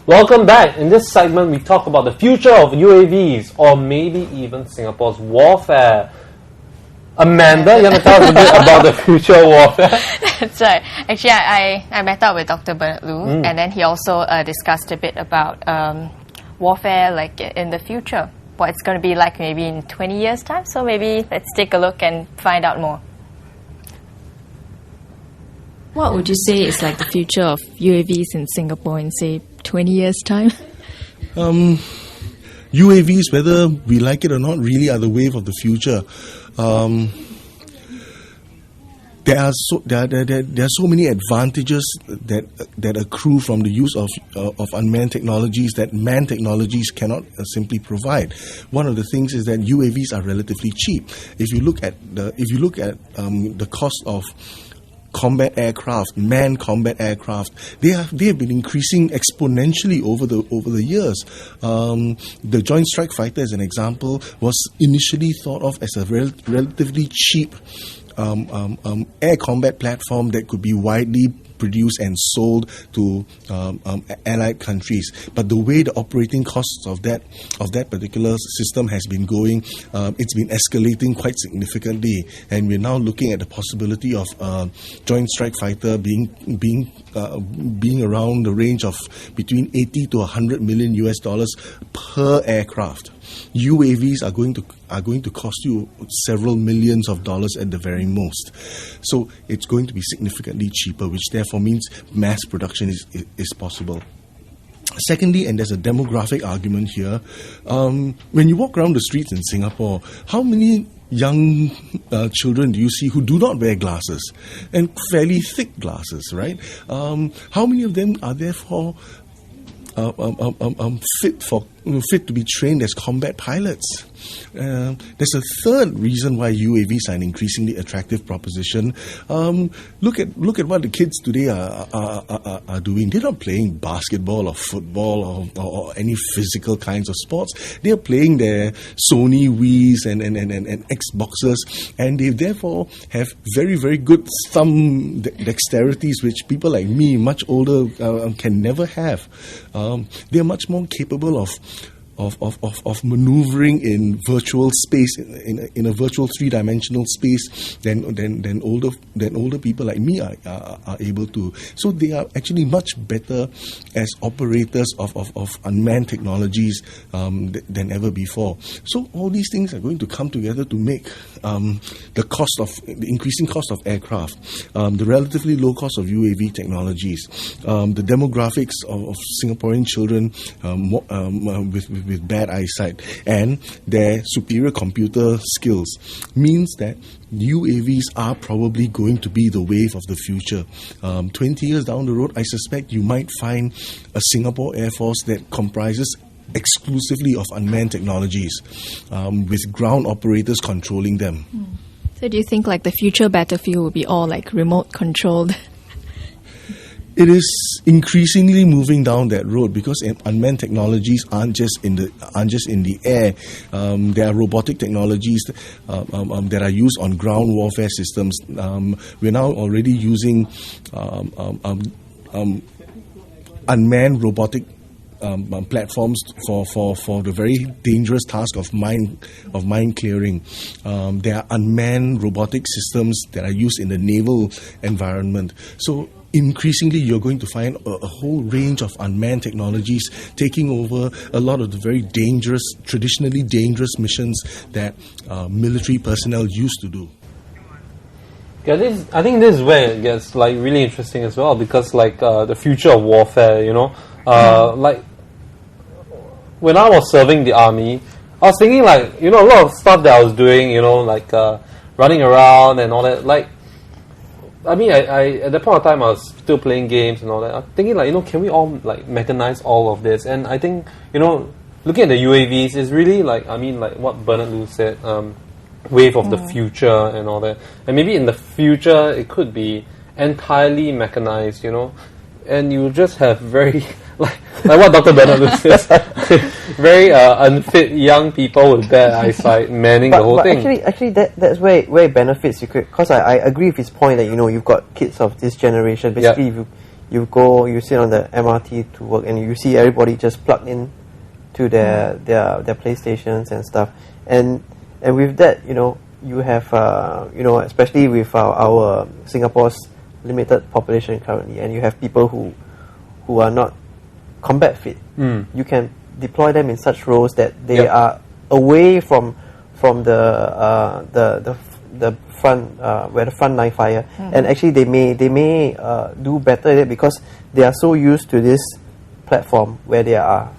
Welcome back. In this segment, we talk about the future of UAVs, or maybe even Singapore's warfare. Amanda, you want to tell us a bit about the future of warfare? That's right. Actually, I met up with Dr Bernard Loo, and then he also discussed a bit about warfare, like in the future, what it's going to be like maybe in 20 years' time. So maybe let's take a look and find out more. What would you say is like the future of UAVs in Singapore in, say, 20 years' time? UAVs, whether we like it or not, really are the wave of the future. There are so many advantages that accrue from the use of unmanned technologies that manned technologies cannot simply provide. One of the things is that UAVs are relatively cheap. If you look at the cost of combat aircraft, manned combat aircraft, they have been increasing exponentially over the years. The Joint Strike Fighter, as an example, was initially thought of as a relatively cheap air combat platform that could be widely produced and sold to allied countries. But the way the operating costs of that particular system has been going, it's been escalating quite significantly, and we're now looking at the possibility of Joint Strike Fighter being around the range of between 80 to 100 million US dollars per aircraft. UAVs are going to cost you several millions of dollars at the very most. So it's going to be significantly cheaper, which therefore means mass production is possible. Secondly, and there's a demographic argument here, when you walk around the streets in Singapore, how many young children do you see who do not wear glasses, and fairly thick glasses, right? How many of them are therefore fit to be trained as combat pilots? There's a third reason why UAVs are an increasingly attractive proposition. Look at what the kids today are doing. They're not playing basketball or football or any physical kinds of sports. They're playing their Sony Wiis and Xboxes, and they therefore have very, very good thumb dexterities, which people like me, much older, can never have. They're much more capable of maneuvering in virtual space, in a virtual three-dimensional space than older people like me are able to. So they are actually much better as operators of unmanned technologies than ever before. So all these things are going to come together to make the increasing cost of aircraft, the relatively low cost of UAV technologies, the demographics of Singaporean children with bad eyesight, and their superior computer skills means that UAVs are probably going to be the wave of the future. 20 years down the road, I suspect you might find a Singapore Air Force that comprises exclusively of unmanned technologies, with ground operators controlling them. So do you think like the future battlefield will be all like remote controlled? It is increasingly moving down that road because unmanned technologies aren't just in the air. There are robotic technologies that are used on ground warfare systems. We're now already using unmanned robotic platforms for the very dangerous task of mine clearing. There are unmanned robotic systems that are used in the naval environment. So increasingly, you're going to find a whole range of unmanned technologies taking over a lot of the very traditionally dangerous missions that military personnel used to do. Yeah, I think this is where it gets like really interesting as well, because like the future of warfare, like when I was serving the army, I was thinking like, a lot of stuff that I was doing, like running around and all that, like, I mean, I at that point of time, I was still playing games and all that. I'm thinking like, can we all like mechanize all of this? And I think, looking at the UAVs is really like, I mean, like what Bernard Loo said, wave of the future and all that. And maybe in the future, it could be entirely mechanized, and you just have very, like what Dr. Bernard Loo says, very unfit young people with bad eyesight manning the whole thing. Actually, that's where it benefits you, because I agree with his point that you've got kids of this generation. Basically, you sit on the MRT to work, and you see everybody just plugged in to their PlayStations and stuff, and with that, you have especially with our Singapore's limited population currently, and you have people who are not combat fit. You can deploy them in such roles that they are away from the front where the front line fire, and actually they may do better at it because they are so used to this platform where they are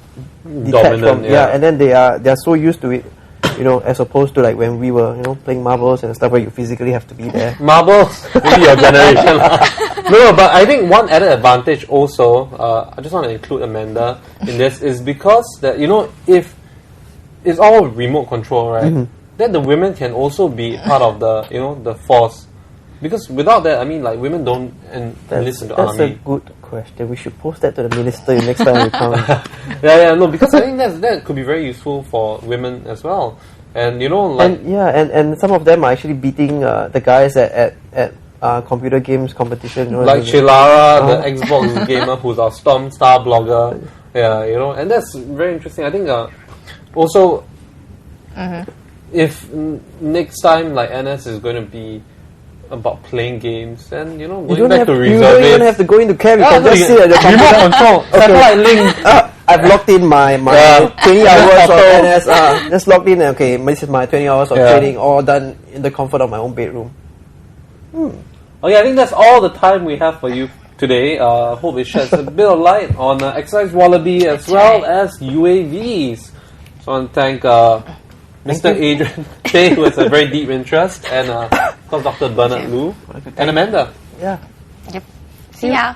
detached from, and then they are so used to it, as opposed to like when we were playing marbles and stuff where you physically have to be there. Marbles, maybe your generation. No, but I think one added advantage also, I just want to include Amanda in this, is because that if it's all remote control, right? Then the women can also be part of the force, because without that, I mean, like, women don't enlist in the army. That's a good question. We should post that to the minister next time we come. No, because I think that could be very useful for women as well, and and some of them are actually beating the guys at computer games competition. Like Shilara, the Xbox gamer who's our Storm Star blogger. And that's very interesting. I think also. If next time like NS is going to be about playing games, then going back to reservists. You don't even have to go into camp. You can just sit at the computer. Remote control, satellite link. I've logged in my 20 hours of NS. Just logged in. Okay, this is my 20 hours of training, all done in the comfort of my own bedroom. Okay, I think that's all the time we have for you today. Hope it sheds a bit of light on exercise Wallaby as well as UAVs. So I want to thank Mr. Adrian Tay, who has a very deep interest, and of course Dr. Bernard Loo, and Amanda. Yeah. Yep. See ya.